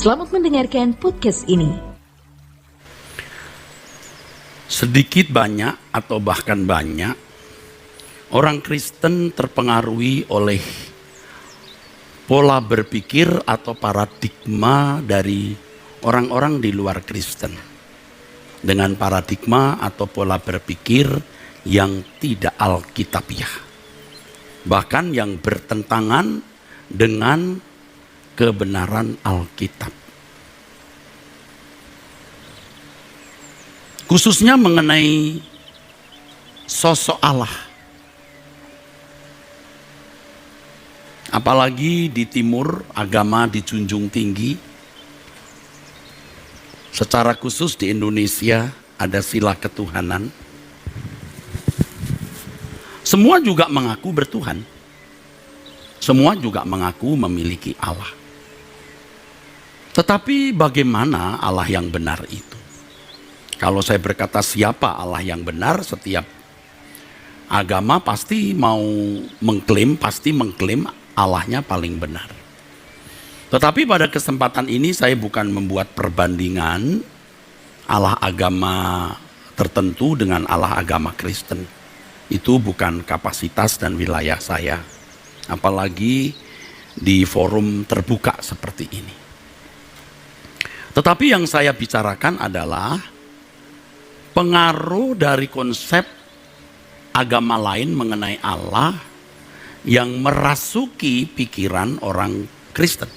Selamat mendengarkan podcast ini. Sedikit banyak atau bahkan banyak, orang Kristen terpengaruhi oleh pola berpikir atau paradigma dari orang-orang di luar Kristen. Dengan paradigma atau pola berpikir yang tidak alkitabiah. Bahkan yang bertentangan dengan kebenaran Alkitab. Khususnya mengenai sosok Allah. Apalagi di timur agama dijunjung tinggi. Secara khusus di Indonesia ada sila ketuhanan. Semua juga mengaku bertuhan. Semua juga mengaku memiliki Allah. Tetapi bagaimana Allah yang benar itu? Kalau saya berkata siapa Allah yang benar, setiap agama pasti mau mengklaim Allahnya paling benar. Tetapi pada kesempatan ini saya bukan membuat perbandingan Allah agama tertentu dengan Allah agama Kristen. Itu bukan kapasitas dan wilayah saya. Apalagi di forum terbuka seperti ini. Tetapi yang saya bicarakan adalah pengaruh dari konsep agama lain mengenai Allah yang merasuki pikiran orang Kristen,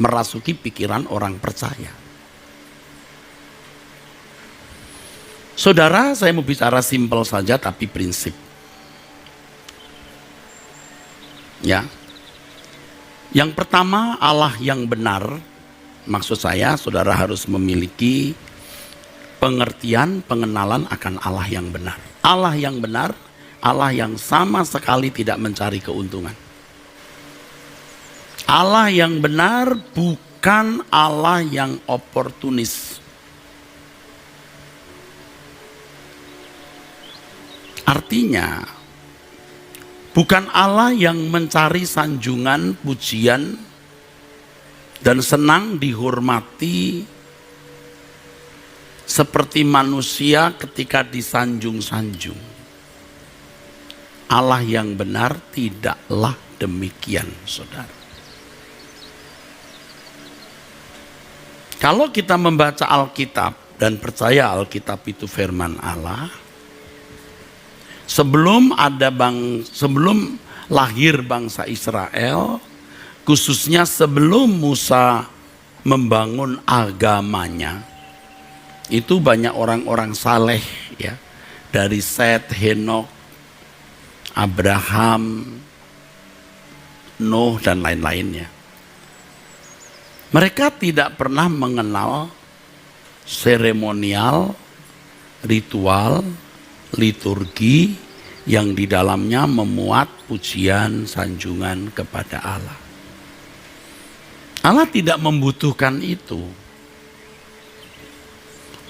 merasuki pikiran orang percaya. Saudara, saya mau bicara simpel saja tapi prinsip. Ya. Yang pertama, Allah yang benar. Maksud saya, saudara harus memiliki pengertian, pengenalan akan Allah yang benar. Allah yang benar, Allah yang sama sekali tidak mencari keuntungan. Allah yang benar bukan Allah yang oportunis. Artinya, bukan Allah yang mencari sanjungan, pujian, dan senang dihormati seperti manusia ketika disanjung-sanjung. Allah yang benar tidaklah demikian, saudara. Kalau kita membaca Alkitab dan percaya Alkitab itu firman Allah, sebelum lahir bangsa Israel, khususnya sebelum Musa membangun agamanya, itu banyak orang-orang saleh ya, dari Set, Henok, Abraham, Nuh dan lain-lainnya. Mereka tidak pernah mengenal seremonial, ritual, liturgi yang di dalamnya memuat pujian, sanjungan kepada Allah. Allah tidak membutuhkan itu.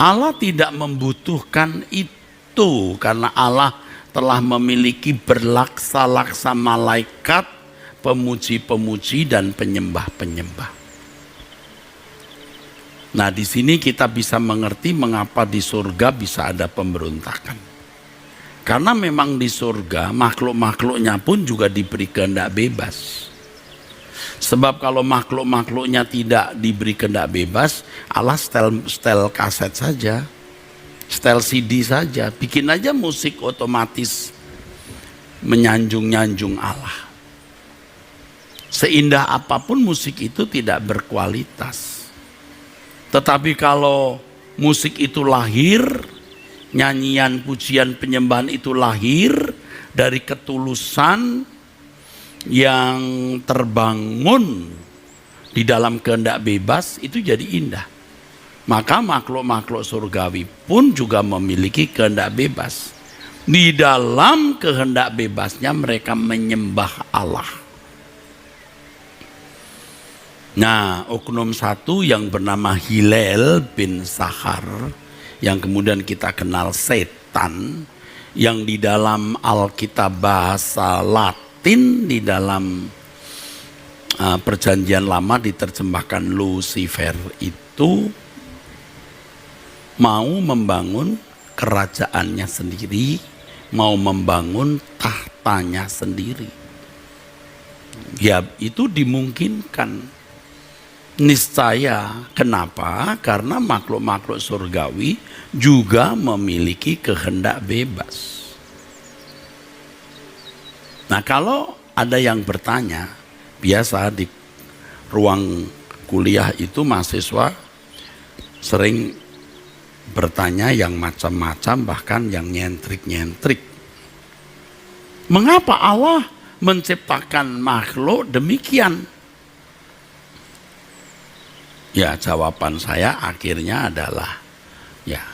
Allah tidak membutuhkan itu karena Allah telah memiliki berlaksa-laksa malaikat, pemuji-pemuji dan penyembah-penyembah. Nah, di sini kita bisa mengerti mengapa di surga bisa ada pemberontakan. Karena memang di surga makhluk-makhluknya pun juga diberi kehendak bebas. Sebab kalau makhluk-makhluknya tidak diberi kehendak bebas, Allah setel kaset saja, setel CD saja, bikin aja musik otomatis menyanjung-nyanjung Allah. Seindah apapun musik itu tidak berkualitas. Tetapi kalau musik itu lahir, nyanyian, pujian, penyembahan itu lahir dari ketulusan yang terbangun di dalam kehendak bebas, itu jadi indah. Maka makhluk-makhluk surgawi pun juga memiliki kehendak bebas. Di dalam kehendak bebasnya mereka menyembah Allah. Nah, oknum satu yang bernama Hillel bin Sahar, yang kemudian kita kenal setan, yang di dalam Alkitab bahasa Latin, di dalam Perjanjian Lama diterjemahkan Lucifer itu mau membangun kerajaannya sendiri, mau membangun tahtanya sendiri. Ya, itu dimungkinkan. Niscaya. Kenapa? Karena makhluk-makhluk surgawi juga memiliki kehendak bebas. Nah, kalau ada yang bertanya, biasa di ruang kuliah itu mahasiswa sering bertanya yang macam-macam, bahkan yang nyentrik-nyentrik. Mengapa Allah menciptakan makhluk demikian? Ya, jawaban saya akhirnya adalah, ya,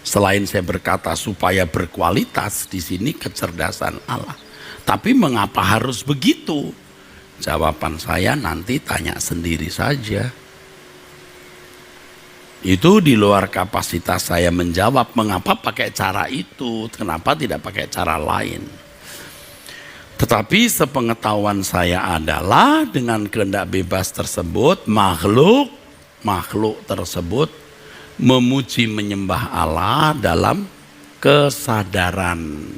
selain saya berkata supaya berkualitas, di sini kecerdasan Allah. Tapi mengapa harus begitu? Jawaban saya nanti tanya sendiri saja. Itu di luar kapasitas saya menjawab mengapa pakai cara itu, kenapa tidak pakai cara lain. Tetapi sepengetahuan saya adalah dengan kehendak bebas tersebut, makhluk tersebut memuji menyembah Allah dalam kesadaran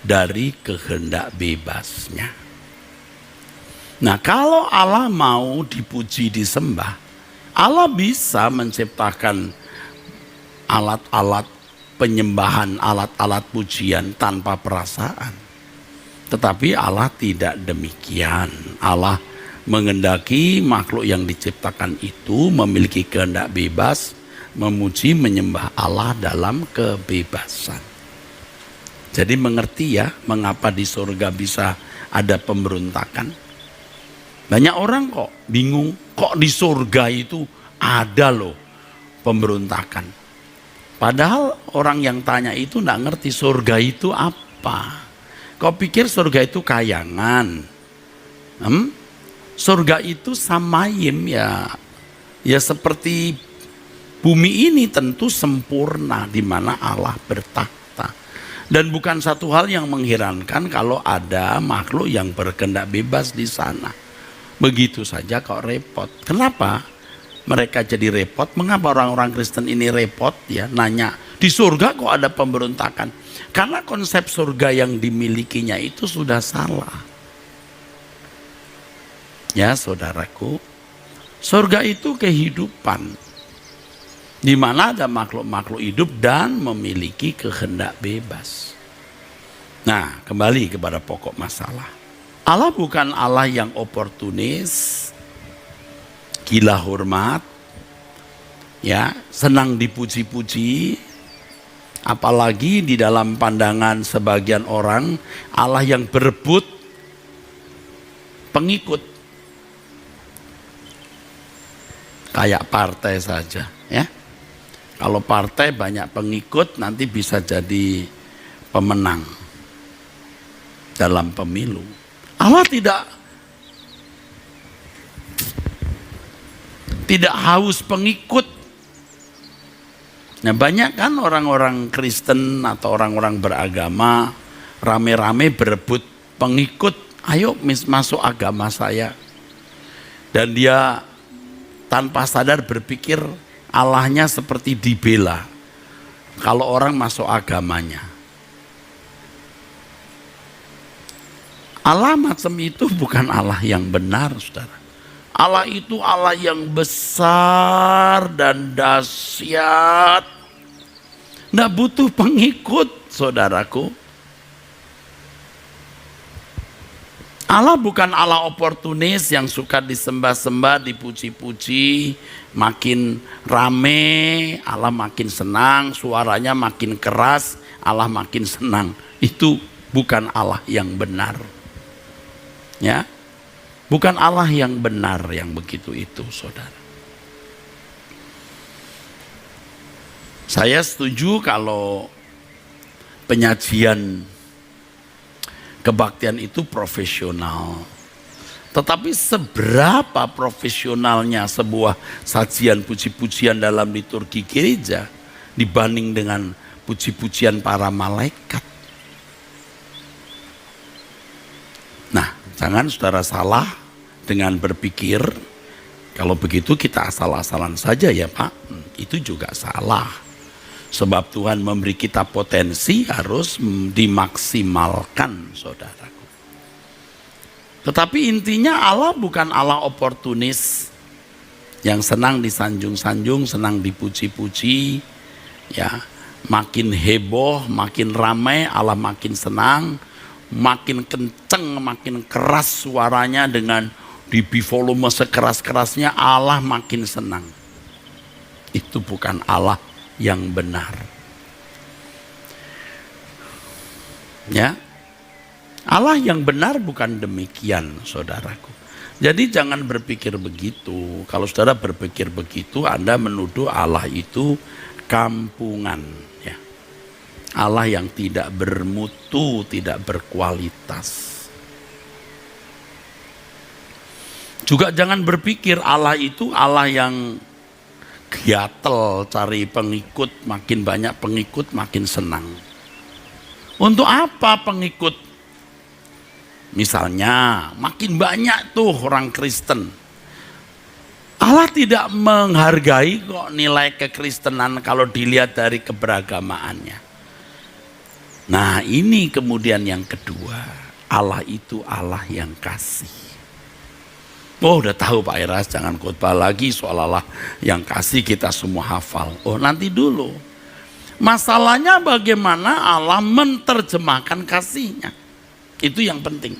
dari kehendak bebasnya. Nah, kalau Allah mau dipuji disembah, Allah bisa menciptakan alat-alat penyembahan, alat-alat pujian tanpa perasaan. Tetapi Allah tidak demikian. Allah menghendaki makhluk yang diciptakan itu memiliki kehendak bebas, memuji menyembah Allah dalam kebebasan. Jadi mengerti ya mengapa di surga bisa ada pemberontakan. Banyak orang kok bingung, kok di surga itu ada loh pemberontakan. Padahal orang yang tanya itu tidak ngerti surga itu apa. Kau pikir surga itu kayangan? Surga itu samayim ya. Ya seperti bumi ini tentu sempurna di mana Allah bertakhta. Dan bukan satu hal yang mengherankan kalau ada makhluk yang berkehendak bebas di sana. Begitu saja kok repot. Kenapa mereka jadi repot? Mengapa orang-orang Kristen ini repot ya nanya, di surga kok ada pemberontakan? Karena konsep surga yang dimilikinya itu sudah salah. Ya saudaraku, surga itu kehidupan. Di mana ada makhluk-makhluk hidup dan memiliki kehendak bebas. Nah, kembali kepada pokok masalah. Allah bukan Allah yang oportunis, gila hormat, ya, senang dipuji-puji. Apalagi di dalam pandangan sebagian orang, Allah yang berebut pengikut. Kayak partai saja, ya. Kalau partai banyak pengikut, nanti bisa jadi pemenang dalam pemilu. Allah tidak haus pengikut. Nah, banyak kan orang-orang Kristen atau orang-orang beragama rame-rame berebut pengikut, ayo masuk agama saya. Dan dia tanpa sadar berpikir Allahnya seperti dibela kalau orang masuk agamanya. Allah macam itu bukan Allah yang benar, saudara. Allah itu Allah yang besar dan dahsyat. Nggak butuh pengikut, saudaraku. Allah bukan Allah oportunis yang suka disembah-sembah, dipuji-puji, makin rame, Allah makin senang, suaranya makin keras, Allah makin senang. Itu bukan Allah yang benar. Ya. Bukan Allah yang benar yang begitu itu, saudara. Saya setuju kalau penyajian kebaktian itu profesional. Tetapi seberapa profesionalnya sebuah sajian puji-pujian dalam liturgi gereja dibanding dengan puji-pujian para malaikat. Nah, jangan saudara salah dengan berpikir kalau begitu kita asal-asalan saja ya Pak, itu juga salah. Sebab Tuhan memberi kita potensi harus dimaksimalkan, saudaraku. Tetapi intinya Allah bukan Allah oportunis yang senang disanjung-sanjung, senang dipuji-puji, ya. Makin heboh, makin ramai, Allah makin senang, makin kenceng, makin keras suaranya dengan di volume sekeras-kerasnya, Allah makin senang. Itu bukan Allah yang benar. Ya. Allah yang benar bukan demikian, saudaraku. Jadi jangan berpikir begitu. Kalau saudara berpikir begitu, Anda menuduh Allah itu kampungan, ya. Allah yang tidak bermutu, tidak berkualitas. Juga jangan berpikir Allah itu Allah yang gatel cari pengikut, makin banyak pengikut makin senang. Untuk apa pengikut? Misalnya makin banyak tuh orang Kristen. Allah tidak menghargai kok nilai kekristenan kalau dilihat dari keberagamaannya. Nah, ini kemudian yang kedua, Allah itu Allah yang kasih. Oh, udah tahu Pak Eras, jangan khotbah lagi soal Allah yang kasih, kita semua hafal. Oh, nanti dulu. Masalahnya bagaimana Allah menerjemahkan kasihnya. Itu yang penting.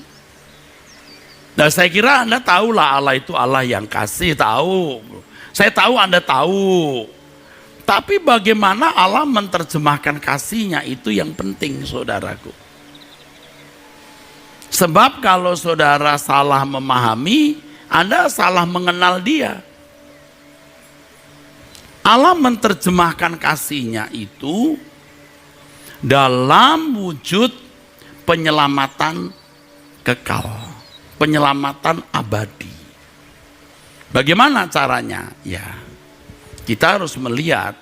Nah, saya kira Anda tahulah Allah itu Allah yang kasih, tahu. Saya tahu Anda tahu. Tapi bagaimana Allah menerjemahkan kasihnya itu yang penting, saudaraku. Sebab kalau saudara salah memahami, Anda salah mengenal Dia. Allah menerjemahkan kasihnya itu dalam wujud penyelamatan kekal, penyelamatan abadi. Bagaimana caranya? Ya, kita harus melihat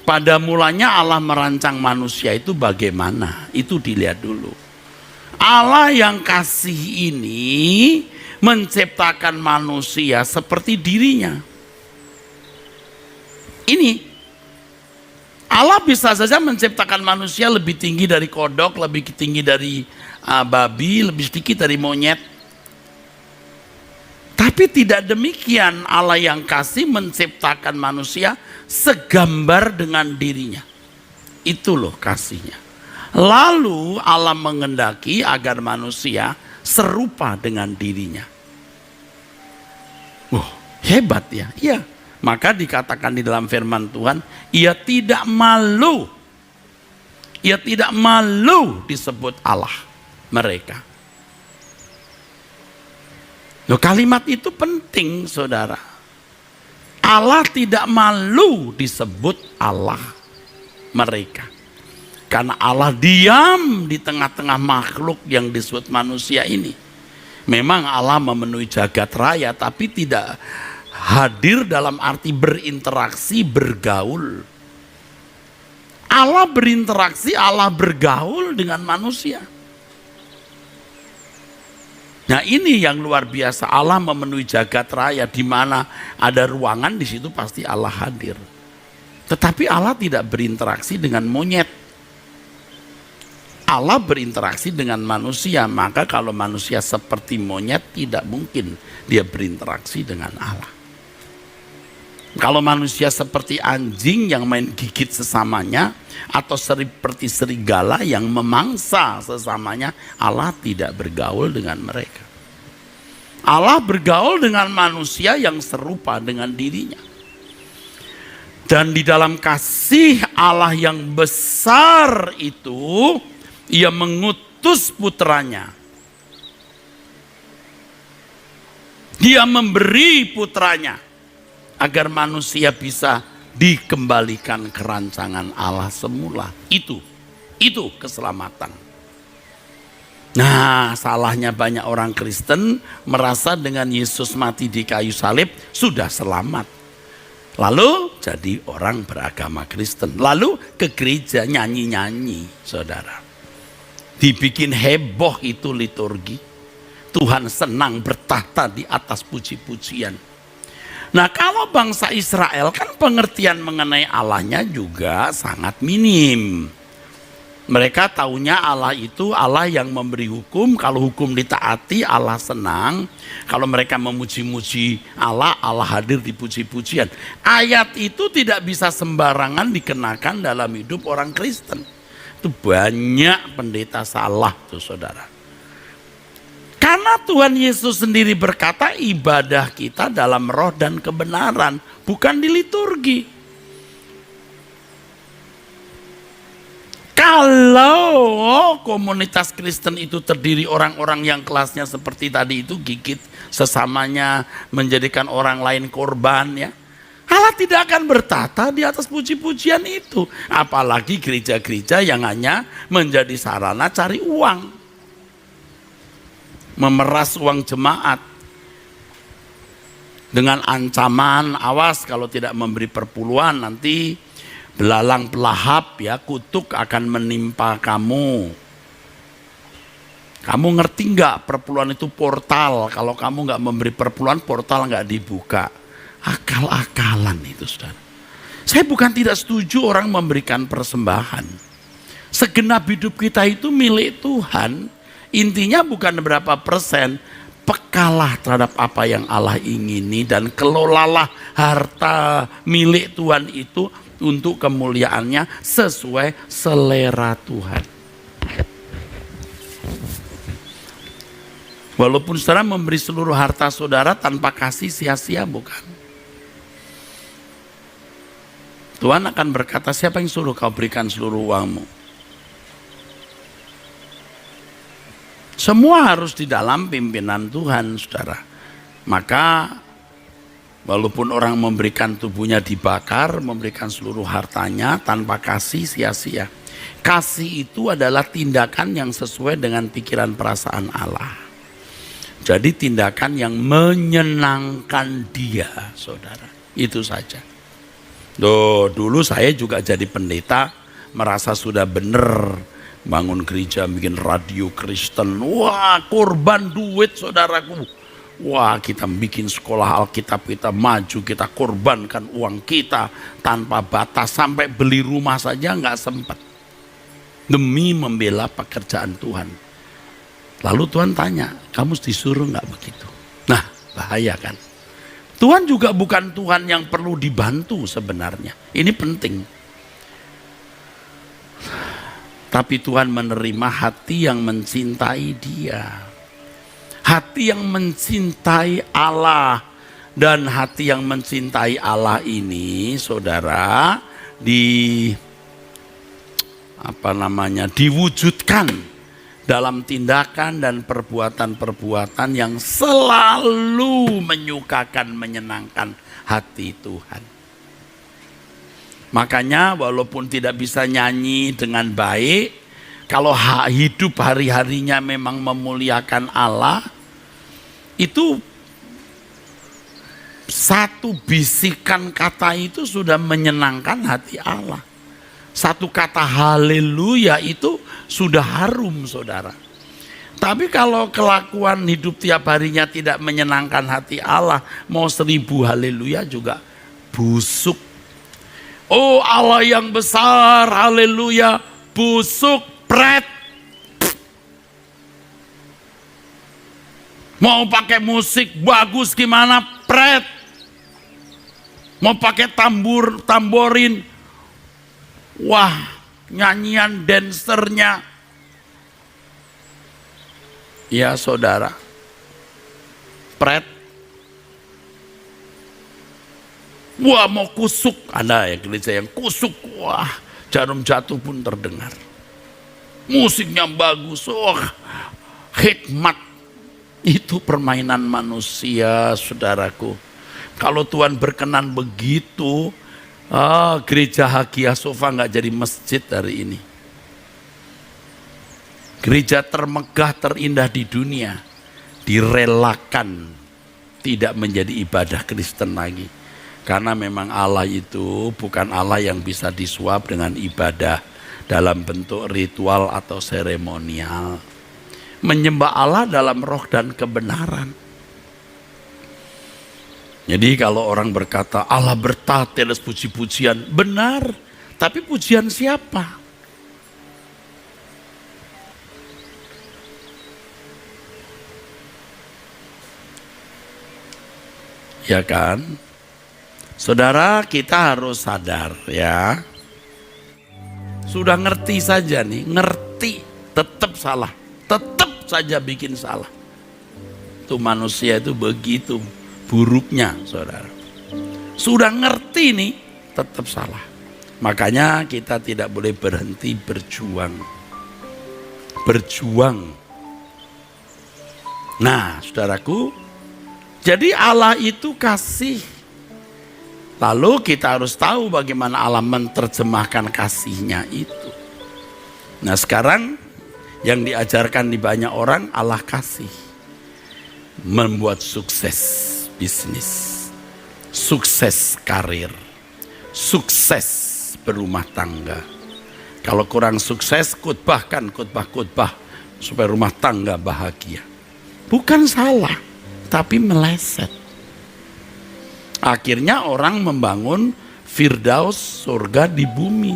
pada mulanya Allah merancang manusia itu bagaimana. Itu dilihat dulu. Allah yang kasih ini menciptakan manusia seperti dirinya. Ini Allah bisa saja menciptakan manusia lebih tinggi dari kodok, lebih tinggi dari babi, lebih sedikit dari monyet. Tapi tidak demikian, Allah yang kasih menciptakan manusia segambar dengan dirinya. Itu loh kasihnya. Lalu Allah mengendaki agar manusia serupa dengan dirinya. Hebat ya. Iya. Maka dikatakan di dalam firman Tuhan, ia tidak malu. Ia tidak malu disebut Allah mereka. Loh, kalimat itu penting, saudara. Allah tidak malu disebut Allah mereka. Karena Allah diam di tengah-tengah makhluk yang disebut manusia ini. Memang Allah memenuhi jagat raya, tapi tidak hadir dalam arti berinteraksi, bergaul. Allah berinteraksi, Allah bergaul dengan manusia. Nah, ini yang luar biasa. Allah memenuhi jagat raya, di mana ada ruangan, di situ pasti Allah hadir. Tetapi Allah tidak berinteraksi dengan monyet. Allah berinteraksi dengan manusia. Maka kalau manusia seperti monyet, tidak mungkin dia berinteraksi dengan Allah. Kalau manusia seperti anjing yang main gigit sesamanya, atau seperti serigala yang memangsa sesamanya, Allah tidak bergaul dengan mereka. Allah bergaul dengan manusia yang serupa dengan dirinya. Dan di dalam kasih Allah yang besar itu, ia mengutus putranya. Dia memberi putranya agar manusia bisa dikembalikan ke rancangan Allah semula. Itu keselamatan. Nah, salahnya banyak orang Kristen merasa dengan Yesus mati di kayu salib sudah selamat. Lalu jadi orang beragama Kristen. Lalu ke gereja nyanyi-nyanyi, saudara. Dibikin heboh itu liturgi. Tuhan senang bertahta di atas puji-pujian. Nah, kalau bangsa Israel kan pengertian mengenai Allahnya juga sangat minim. Mereka taunya Allah itu Allah yang memberi hukum, kalau hukum ditaati Allah senang. Kalau mereka memuji-muji Allah, Allah hadir di puji-pujian. Ayat itu tidak bisa sembarangan dikenakan dalam hidup orang Kristen. Itu banyak pendeta salah tuh saudara. Karena Tuhan Yesus sendiri berkata ibadah kita dalam roh dan kebenaran, bukan di liturgi. Kalau komunitas Kristen itu terdiri orang-orang yang kelasnya seperti tadi itu, gigit sesamanya, menjadikan orang lain korban, ya, Allah tidak akan bertata di atas puji-pujian itu. Apalagi gereja-gereja yang hanya menjadi sarana cari uang, memeras uang jemaat dengan ancaman awas kalau tidak memberi perpuluhan nanti belalang pelahap, ya, kutuk akan menimpa kamu. Kamu ngerti nggak perpuluhan itu portal? Kalau kamu nggak memberi perpuluhan, portal nggak dibuka. Akal-akalan itu, saudara. Saya bukan tidak setuju orang memberikan persembahan. Segenap hidup kita itu milik Tuhan. Intinya bukan berapa persen, pekalah terhadap apa yang Allah ingini dan kelolalah harta milik Tuhan itu untuk kemuliaannya sesuai selera Tuhan. Walaupun saudara memberi seluruh harta saudara tanpa kasih sia-sia, bukan. Tuhan akan berkata, siapa yang suruh kau berikan seluruh uangmu? Semua harus di dalam pimpinan Tuhan, saudara. Maka walaupun orang memberikan tubuhnya dibakar, memberikan seluruh hartanya tanpa kasih, sia-sia. Kasih itu adalah tindakan yang sesuai dengan pikiran perasaan Allah. Jadi tindakan yang menyenangkan Dia, saudara. Itu saja. Dulu saya juga jadi pendeta, merasa sudah benar. Bangun gereja, bikin radio Kristen. Wah, korban duit, saudaraku. Wah, kita bikin sekolah Alkitab, kita maju, kita korbankan uang kita tanpa batas, sampai beli rumah saja nggak sempat demi membela pekerjaan Tuhan. Lalu Tuhan tanya, kamu disuruh nggak begitu? Nah, bahaya kan? Tuhan juga bukan Tuhan yang perlu dibantu sebenarnya. Ini penting. Tapi Tuhan menerima hati yang mencintai Dia. Hati yang mencintai Allah. Dan hati yang mencintai Allah ini, saudara, diwujudkan dalam tindakan dan perbuatan-perbuatan yang selalu menyukakan, menyenangkan hati Tuhan. Makanya walaupun tidak bisa nyanyi dengan baik, kalau hidup hari-harinya memang memuliakan Allah, itu satu bisikan kata itu sudah menyenangkan hati Allah. Satu kata haleluya itu sudah harum, saudara. Tapi kalau kelakuan hidup tiap harinya tidak menyenangkan hati Allah, mau 1000 haleluya juga busuk. Oh Allah yang besar, haleluya, busuk, pret. Mau pakai musik bagus gimana, pret. Mau pakai tamborin, wah, nyanyian dancernya. Ya saudara, pret. Wah, mau kusuk, ada ya gereja yang kusuk, wah, jarum jatuh pun terdengar. Musiknya bagus, wah, hikmat. Itu permainan manusia, saudaraku. Kalau Tuhan berkenan begitu, gereja Hagia Sofa nggak jadi masjid hari ini. Gereja termegah, terindah di dunia direlakan tidak menjadi ibadah Kristen lagi. Karena memang Allah itu bukan Allah yang bisa disuap dengan ibadah dalam bentuk ritual atau seremonial. Menyembah Allah dalam roh dan kebenaran. Jadi kalau orang berkata Allah bertaht di atas puji-pujian, benar. Tapi pujian siapa? Ya kan? Saudara, kita harus sadar ya. Sudah ngerti saja nih, ngerti tetap salah. Tetap saja bikin salah. Itu manusia itu begitu buruknya, saudara. Sudah ngerti nih, tetap salah. Makanya kita tidak boleh berhenti berjuang. Berjuang. Nah, saudaraku, jadi Allah itu kasih. Lalu kita harus tahu bagaimana Allah menerjemahkan kasihnya itu. Nah sekarang yang diajarkan di banyak orang, Allah kasih. Membuat sukses bisnis, sukses karir, sukses berumah tangga. Kalau kurang sukses, khotbahkan khotbah supaya rumah tangga bahagia. Bukan salah, tapi meleset. Akhirnya orang membangun Firdaus, surga di bumi.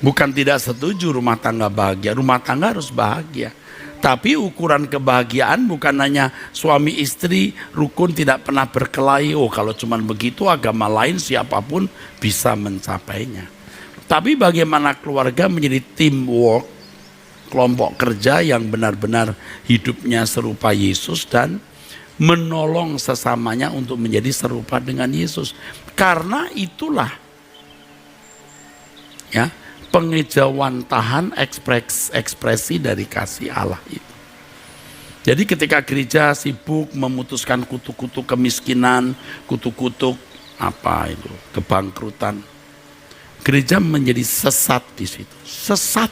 Bukan tidak setuju rumah tangga bahagia, rumah tangga harus bahagia. Tapi ukuran kebahagiaan bukan hanya suami istri rukun tidak pernah berkelahi. Oh kalau cuma begitu agama lain siapapun bisa mencapainya. Tapi bagaimana keluarga menjadi teamwork, kelompok kerja yang benar-benar hidupnya serupa Yesus dan menolong sesamanya untuk menjadi serupa dengan Yesus. Karena itulah ya pengejawantahan ekspresi dari kasih Allah itu. Jadi ketika gereja sibuk memutuskan kutuk-kutuk kemiskinan, kutuk-kutuk apa itu kebangkrutan, gereja menjadi sesat di situ. Sesat.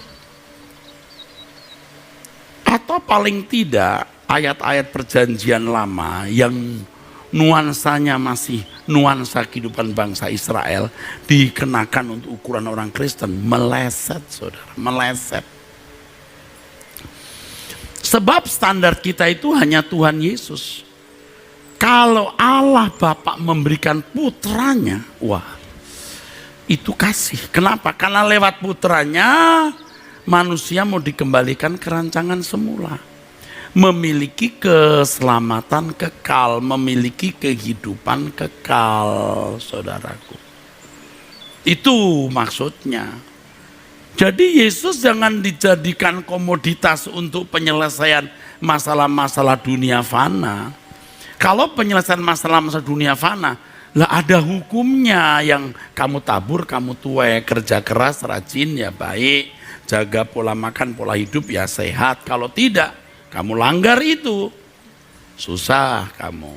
Atau paling tidak ayat-ayat perjanjian lama yang nuansanya masih nuansa kehidupan bangsa Israel dikenakan untuk ukuran orang Kristen, meleset saudara, meleset. Sebab standar kita itu hanya Tuhan Yesus. Kalau Allah Bapa memberikan putranya, wah itu kasih. Kenapa? Karena lewat putranya manusia mau dikembalikan ke rancangan semula. Memiliki keselamatan kekal, memiliki kehidupan kekal, saudaraku. Itu maksudnya. Jadi Yesus jangan dijadikan komoditas untuk penyelesaian masalah-masalah dunia fana. Kalau penyelesaian masalah-masalah dunia fana, lah ada hukumnya yang kamu tabur, kamu tuai, kerja keras, rajin ya baik, jaga pola makan, pola hidup ya sehat. Kalau tidak, kamu langgar itu, susah kamu.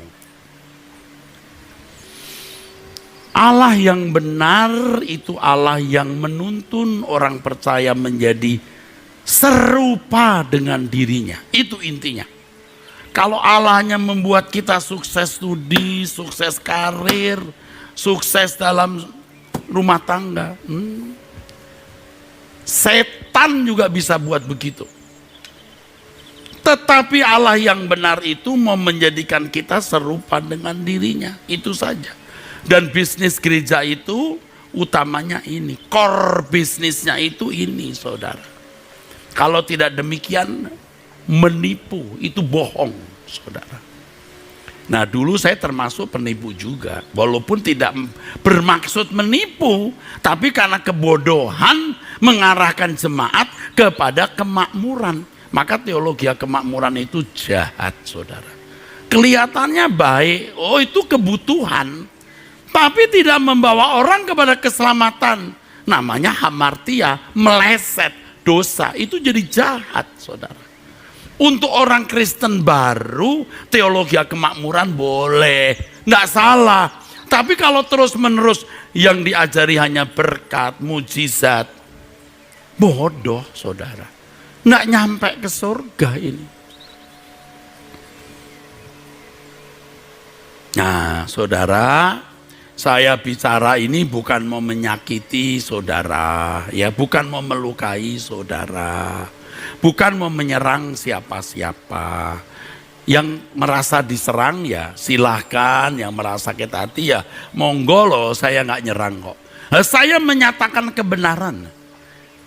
Allah yang benar itu Allah yang menuntun orang percaya menjadi serupa dengan dirinya. Itu intinya. Kalau Allahnya membuat kita sukses studi, sukses karir, sukses dalam rumah tangga, setan juga bisa buat begitu. Tetapi Allah yang benar itu mau menjadikan kita serupa dengan dirinya. Itu saja. Dan bisnis gereja itu utamanya ini. Core bisnisnya itu ini saudara. Kalau tidak demikian menipu. Itu bohong saudara. Nah dulu saya termasuk penipu juga. Walaupun tidak bermaksud menipu. Tapi karena kebodohan mengarahkan jemaat kepada kemakmuran. Maka teologi kemakmuran itu jahat saudara. Kelihatannya baik, oh itu kebutuhan. Tapi tidak membawa orang kepada keselamatan. Namanya hamartia, meleset, dosa. Itu jadi jahat saudara. Untuk orang Kristen baru, teologi kemakmuran boleh. Nggak salah. Tapi kalau terus menerus yang diajari hanya berkat, mujizat. Bodoh saudara. Nggak nyampe ke surga ini. Nah saudara, saya bicara ini bukan mau menyakiti saudara, ya bukan mau melukai saudara. Bukan mau menyerang siapa-siapa. Yang merasa diserang ya silahkan, yang merasa sakit hati ya monggo loh, saya nggak nyerang kok. Saya menyatakan kebenaran.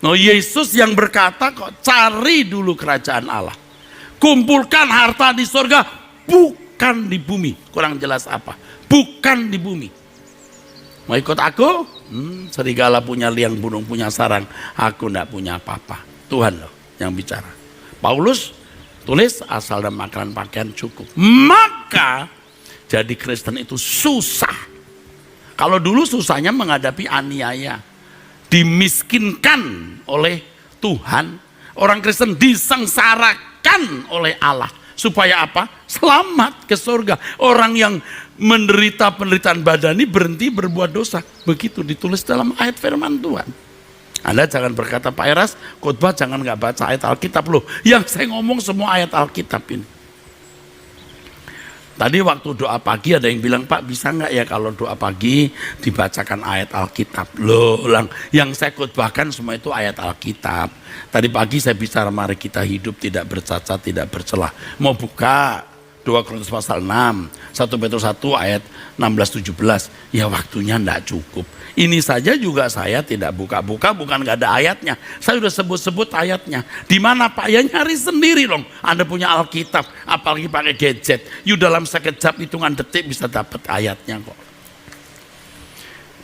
No, Yesus yang berkata kok, cari dulu kerajaan Allah. Kumpulkan harta di surga, bukan di bumi. Kurang jelas apa? Bukan di bumi. Mau ikut aku? Serigala punya liang, burung punya sarang. Aku enggak punya apa-apa. Tuhan loh yang bicara. Paulus tulis asal dan makanan pakaian cukup. Maka jadi Kristen itu susah. Kalau dulu susahnya menghadapi aniaya. Dimiskinkan oleh Tuhan. Orang Kristen disengsarakan oleh Allah. Supaya apa? Selamat ke surga. Orang yang menderita penderitaan badani berhenti berbuat dosa. Begitu ditulis dalam ayat firman Tuhan. Anda jangan berkata, Pak Eras, khotbah jangan nggak baca ayat Alkitab loh. Yang saya ngomong semua ayat Alkitab ini. Tadi waktu doa pagi ada yang bilang, Pak bisa nggak ya kalau doa pagi dibacakan ayat Alkitab? Loh, yang saya khotbahkan semua itu ayat Alkitab. Tadi pagi saya bicara mari kita hidup tidak bercacat, tidak bercelah. Mau buka 2 Korintus pasal 6, 1 Petrus 1 ayat 16-17. Ya waktunya enggak cukup. Ini saja juga saya tidak buka-buka, bukan nggak ada ayatnya. Saya sudah sebut-sebut ayatnya. Di mana Pak? Ya nyari sendiri dong. Anda punya Alkitab, apalagi pakai gadget. You dalam sekejap hitungan detik bisa dapat ayatnya kok.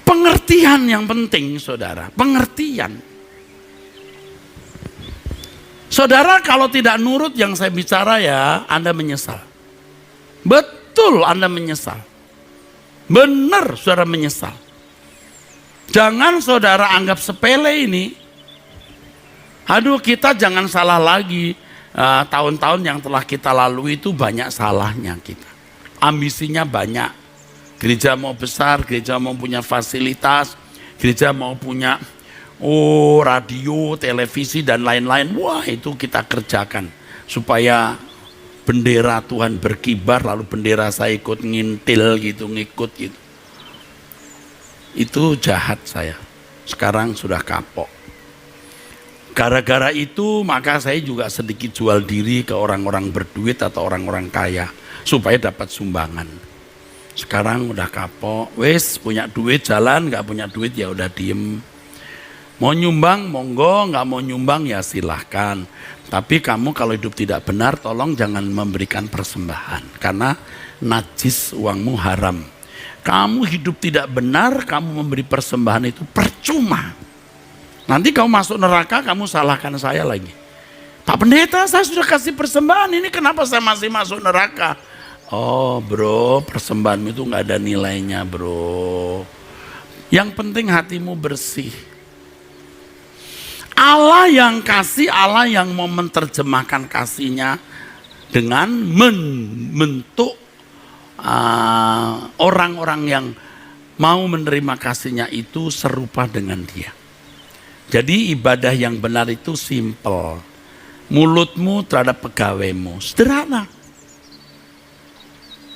Pengertian yang penting, saudara. Pengertian. Saudara kalau tidak nurut yang saya bicara ya, Anda menyesal. Betul Anda menyesal. Benar saudara menyesal. Jangan saudara anggap sepele ini. Aduh kita jangan salah lagi. Tahun-tahun yang telah kita lalui itu banyak salahnya kita. Ambisinya banyak. Gereja mau besar, gereja mau punya fasilitas, gereja mau punya radio, televisi dan lain-lain. Wah itu kita kerjakan. Supaya bendera Tuhan berkibar, lalu bendera saya ikut ngintil gitu, ngikut gitu. Itu jahat saya. Sekarang sudah kapok. Gara-gara itu maka saya juga sedikit jual diri ke orang-orang berduit atau orang-orang kaya. Supaya dapat sumbangan. Sekarang udah kapok. Wes punya duit jalan, gak punya duit ya udah diem. Mau nyumbang monggo, gak mau nyumbang ya silahkan. Tapi kamu kalau hidup tidak benar tolong jangan memberikan persembahan. Karena najis uangmu haram. Kamu hidup tidak benar, kamu memberi persembahan itu percuma. Nanti kamu masuk neraka, kamu salahkan saya lagi. Pak Pendeta, saya sudah kasih persembahan, ini kenapa saya masih masuk neraka? Oh bro, persembahanmu itu gak ada nilainya bro. Yang penting hatimu bersih. Allah yang kasih, Allah yang mau menerjemahkan kasihnya dengan membentuk orang-orang yang mau menerima kasihnya itu serupa dengan dia. Jadi ibadah yang benar itu simple. Mulutmu terhadap pegawaimu sederhana.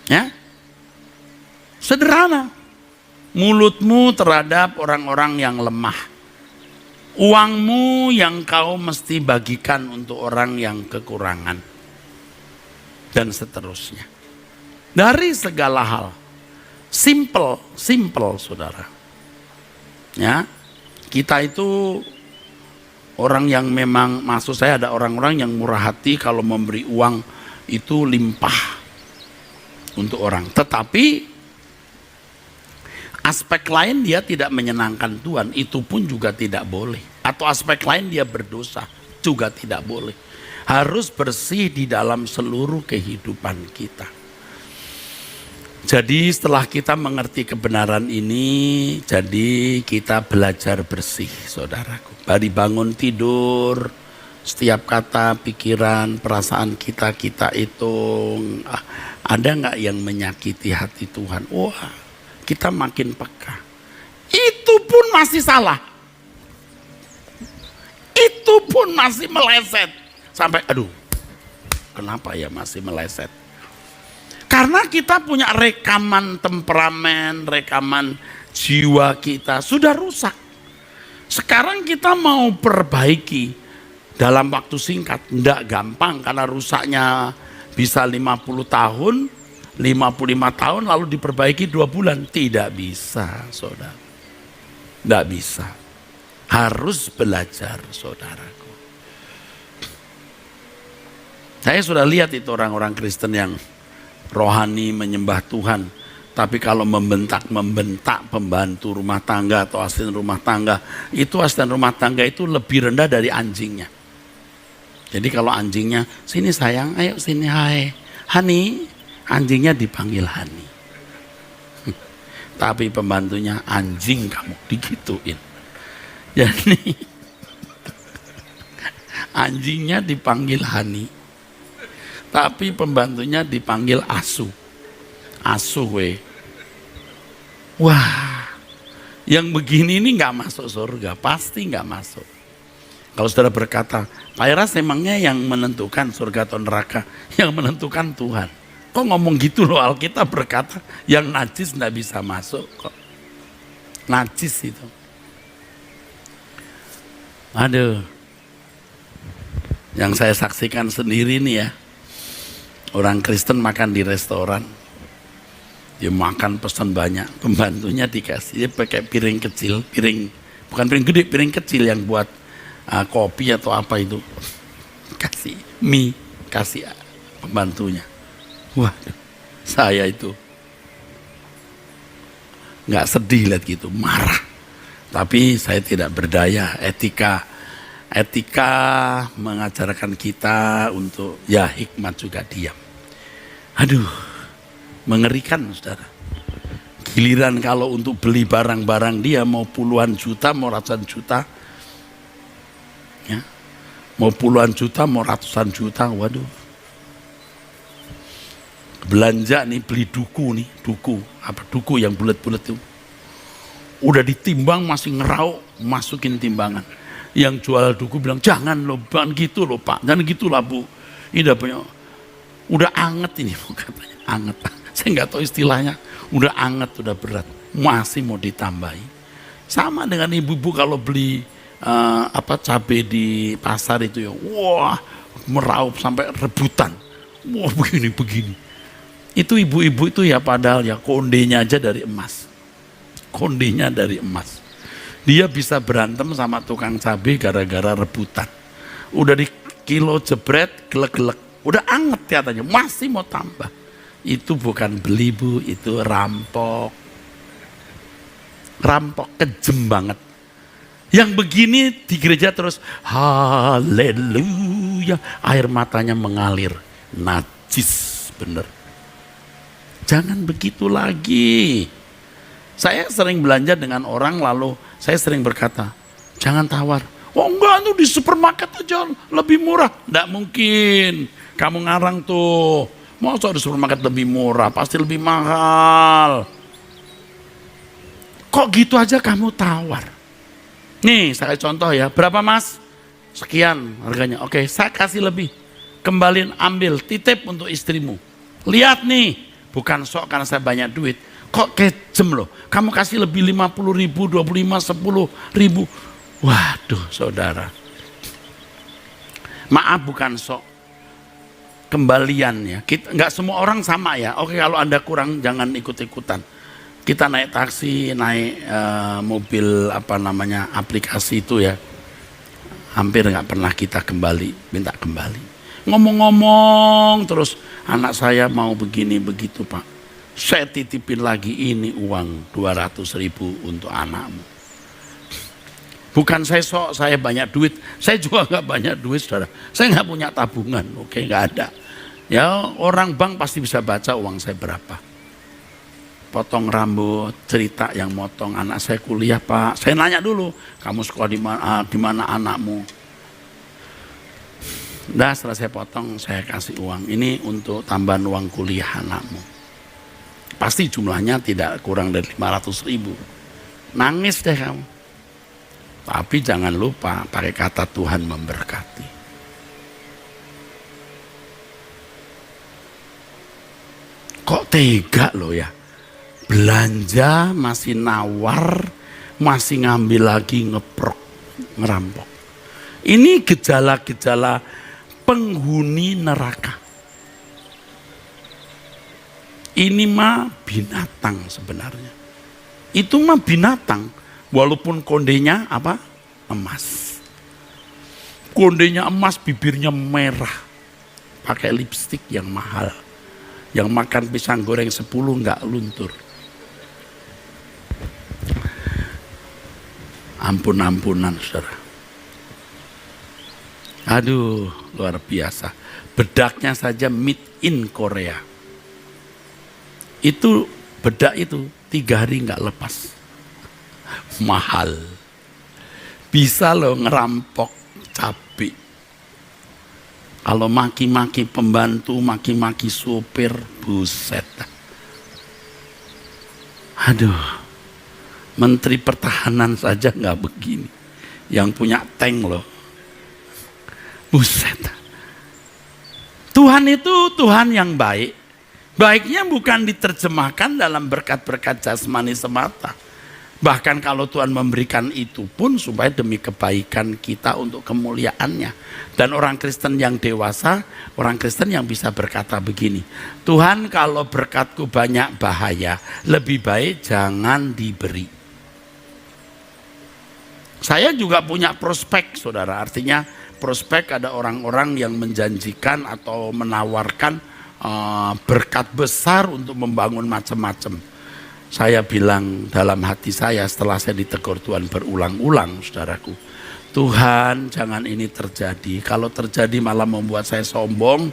Ya, sederhana. Mulutmu terhadap orang-orang yang lemah. Uangmu yang kau mesti bagikan untuk orang yang kekurangan. Dan seterusnya. Dari segala hal. Simple saudara. Ya, kita itu orang yang memang, maksud saya ada orang-orang yang murah hati kalau memberi uang itu limpah untuk orang. Tetapi aspek lain dia tidak menyenangkan Tuhan, itu pun juga tidak boleh. Atau aspek lain dia berdosa, juga tidak boleh. Harus bersih di dalam seluruh kehidupan kita. Jadi setelah kita mengerti kebenaran ini, jadi kita belajar bersih saudaraku. Dari bangun tidur, setiap kata, pikiran, perasaan kita itu ada nggak yang menyakiti hati Tuhan? Wah, kita makin peka. Itu pun masih salah. Itu pun masih meleset. Sampai aduh, kenapa ya masih meleset? Karena kita punya rekaman temperamen, rekaman jiwa kita sudah rusak. Sekarang kita mau perbaiki, dalam waktu singkat. Enggak gampang karena rusaknya bisa 50 tahun, 55 tahun lalu diperbaiki 2 bulan. Tidak bisa, saudara. Tidak bisa. Harus belajar, saudaraku. Saya sudah lihat itu orang-orang Kristen yang rohani menyembah Tuhan. Tapi kalau membentak pembantu rumah tangga atau asisten rumah tangga, itu asisten rumah tangga itu lebih rendah dari anjingnya. Jadi kalau anjingnya, sini sayang, ayo sini hai, Hani, anjingnya dipanggil Hani. Tapi pembantunya, anjing kamu, digituin. Jadi anjingnya dipanggil Hani, tapi pembantunya dipanggil Asu. Asu we. Wah, yang begini ini nggak masuk surga, pasti nggak masuk. Kalau saudara berkata, Pak Eras emangnya yang menentukan surga atau neraka? Yang menentukan Tuhan. Kok ngomong gitu loh, Alkitab berkata yang najis nggak bisa masuk kok. Najis itu. Aduh. Yang saya saksikan sendiri nih ya. Orang Kristen makan di restoran. Dia makan pesan banyak. Pembantunya dikasih, dia pakai piring kecil. Bukan piring gede, piring kecil yang buat kopi atau apa itu. Kasih mie, kasih pembantunya. Wah, saya itu nggak sedih lihat gitu, marah. Tapi saya tidak berdaya. Etika mengajarkan kita untuk ya hikmat juga diam. Aduh, mengerikan saudara. Giliran kalau untuk beli barang-barang dia mau puluhan juta, mau ratusan juta, ya, mau puluhan juta, mau ratusan juta, waduh. Belanja nih, beli duku yang bulat-bulat itu. Udah ditimbang masih ngerauk, masukin timbangan. Yang jual duku bilang, jangan loh, jangan gitu loh Pak, jangan gitulah Bu. Ini udah anget ini, katanya, anget. Saya nggak tahu istilahnya, udah anget, udah berat, masih mau ditambahi. Sama dengan ibu-ibu kalau beli cabai di pasar itu ya, wah meraup sampai rebutan, wah begini. Itu ibu-ibu itu ya padahal ya kondenya aja dari emas. Kondenya dari emas. Dia bisa berantem sama tukang cabai gara-gara rebutan. Udah di kilo jebret, gelek-gelek. Udah anget katanya, masih mau tambah. Itu bukan beli Bu, itu rampok. Rampok, kejem banget. Yang begini di gereja terus, haleluya. Air matanya mengalir. Najis, bener. Jangan begitu lagi. Saya sering belanja dengan orang lalu saya sering berkata, jangan tawar. Oh enggak, tuh di supermarket aja lebih murah. Enggak mungkin. Kamu ngarang tuh. Masa di supermarket lebih murah, pasti lebih mahal. Kok gitu aja kamu tawar? Nih, saya contoh ya. Berapa Mas? Sekian harganya. Oke, saya kasih lebih. Kembaliin, ambil, titip untuk istrimu. Lihat nih. Bukan sok karena saya banyak duit. Kok kejem loh. Kamu kasih lebih 50 ribu, 25, 10 ribu. Waduh saudara. Maaf bukan sok. Kembalian ya. Nggak semua orang sama ya. Oke, kalau Anda kurang jangan ikut-ikutan. Kita naik taksi, naik mobil aplikasi itu ya. Hampir nggak pernah kita minta kembali. Ngomong-ngomong terus, anak saya mau begini begitu Pak. Saya titipin lagi ini uang 200 ribu untuk anakmu. Bukan saya banyak duit. Saya juga nggak banyak duit saudara. Saya nggak punya tabungan, oke, nggak ada. Ya orang bank pasti bisa baca uang saya berapa. Potong rambut, cerita yang motong anak saya kuliah Pak. Saya nanya dulu, kamu sekolah di mana anakmu? Nah setelah saya potong, saya kasih uang. Ini untuk tambahan uang kuliah anakmu. Pasti jumlahnya tidak kurang dari 500 ribu. Nangis deh kamu. Tapi jangan lupa pakai kata Tuhan memberkati. Kok tega loh ya. Belanja masih nawar, masih ngambil lagi ngeprok, ngerampok. Ini gejala-gejala penghuni neraka. Ini mah binatang sebenarnya. Itu mah binatang, walaupun kondenya apa? Emas. Kondenya emas, bibirnya merah, pakai lipstik yang mahal. Yang makan pisang goreng 10 nggak luntur. Ampun-ampunan saudara. Aduh, luar biasa. Bedaknya saja made in Korea. Itu bedak itu 3 hari nggak lepas. Mahal. Bisa loh ngerampok cabai. Kalau maki-maki pembantu, maki-maki supir, buset. Aduh, Menteri Pertahanan saja nggak begini. Yang punya tank loh. Buset. Tuhan itu Tuhan yang baik. Baiknya bukan diterjemahkan dalam berkat-berkat jasmani semata. Bahkan kalau Tuhan memberikan itu pun supaya demi kebaikan kita untuk kemuliaannya. Dan orang Kristen yang dewasa, orang Kristen yang bisa berkata begini, Tuhan kalau berkatku banyak bahaya, lebih baik jangan diberi. Saya juga punya prospek saudara, artinya prospek ada orang-orang yang menjanjikan atau menawarkan berkat besar untuk membangun macam-macam. Saya bilang dalam hati saya setelah saya ditegur Tuhan berulang-ulang, saudaraku, Tuhan jangan ini terjadi. Kalau terjadi malah membuat saya sombong,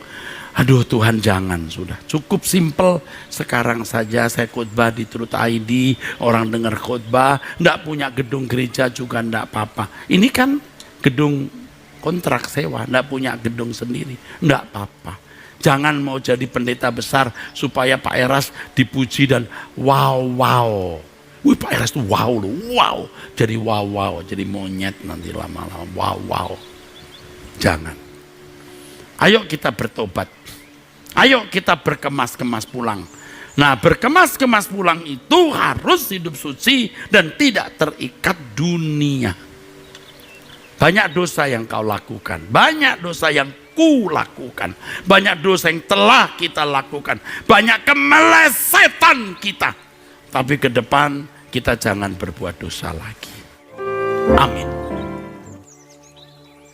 aduh Tuhan jangan, sudah cukup simple. Sekarang saja saya khotbah di Truth ID, orang dengar khotbah, enggak punya gedung gereja juga enggak apa-apa. Ini kan gedung kontrak sewa, enggak punya gedung sendiri, enggak apa-apa. Jangan mau jadi pendeta besar supaya Pak Eras dipuji dan wow. Wih Pak Eras tuh wow loh, wow. Jadi wow, jadi monyet nanti lama-lama, wow. Jangan. Ayo kita bertobat. Ayo kita berkemas-kemas pulang. Nah, berkemas-kemas pulang itu harus hidup suci dan tidak terikat dunia. Banyak dosa yang kau lakukan, banyak dosa yang ku lakukan, banyak dosa yang telah kita lakukan, banyak kemelesetan kita. Tapi ke depan kita jangan berbuat dosa lagi. Amin.